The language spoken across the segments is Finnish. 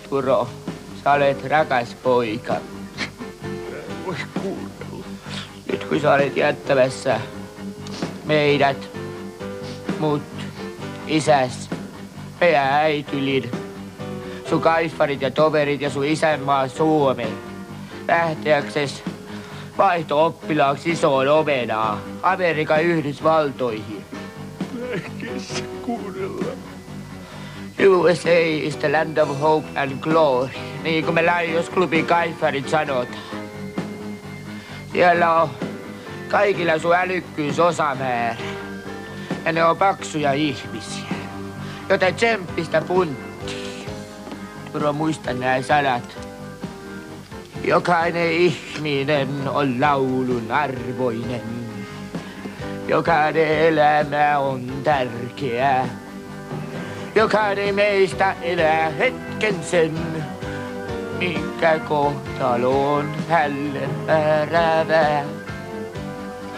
Turo, sä olet rakas poika. Voi kuunnella. Nyt kun sä olet jättämässä meidät, mut, isäs, meidän äitylin, sun kaisparit ja toverit ja sun isänmaa Suomen, lähteäkses vaihto-oppilaaksi isoon omenaan Amerikan Yhdysvaltoihin. Äikissä kuunnella. USA is the land of hope and glory, niin kuin me Lions Clubin kaifarit sanotaan. Siellä on kaikilla sun älykkyysosamäärä. Ja ne on paksuja ihmisiä. Joten tsemppistä punttiin. Turo, muista nää sanat. Jokainen ihminen on laulun arvoinen. Jokainen elämä on tärkeä. Jokainen meistä elää hetken sen, minkä kohtalo on hänelle määräävää.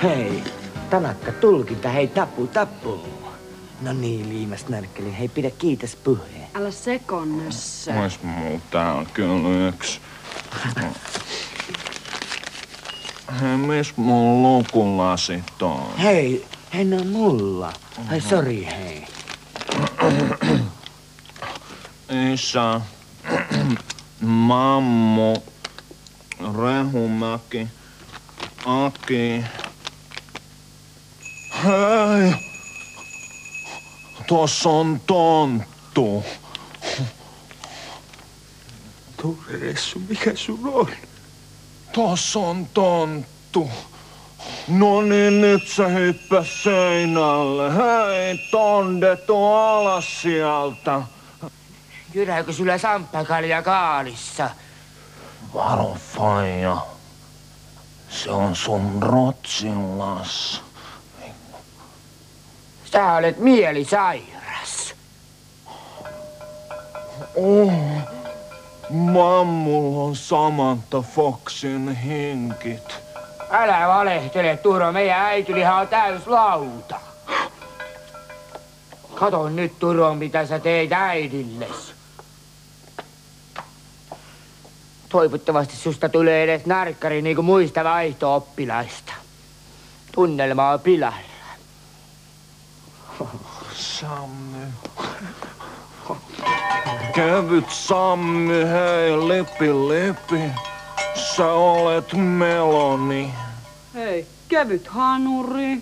Hei, tanakka tulkinta, hei tappu. No niin, liimas närkkeli, hei pidä kiitos puheen. Älä sekonnössä. Vois tää on kyllä yksi. Hei, missä mun lukulasit on? Hei, ne on mulla. Hei, sori hei. Isä, mammu, Rehumäki, Aki. Hei! Tuossa on tonttu. Turessu, mikä sun on? Tuossa on tonttu. No niin, nyt sä hyppäs seinälle. Hei, tonde, tuo alas sieltä. Jyrääkö sulla samppakalja kaalissa? Varo, faija. Se on sun rotsillas. Sä olet mielisairas. Oh, mammulla on Samantha Foxin hinkit. Älä valehtele, Turo. Meidän äitylihan on täys lauta. Kato nyt, Turo, mitä sä teit äidilles. Toivottavasti susta tulee edes narkkari niin kuin muista vaihto-oppilaista. Tunnelma on pilalla. Sammy. Kevyt Sammy, hei, lipi. Sä olet meloni. Hei, kevyt hanuri.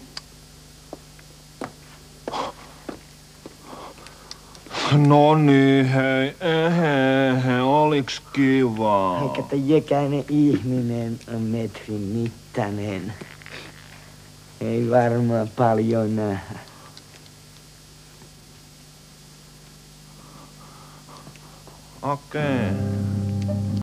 No niin, hei, oliks kivaa? Hei, kato, jokainen ihminen on metrin mittainen. Ei varmaan paljon nähdä. Okei.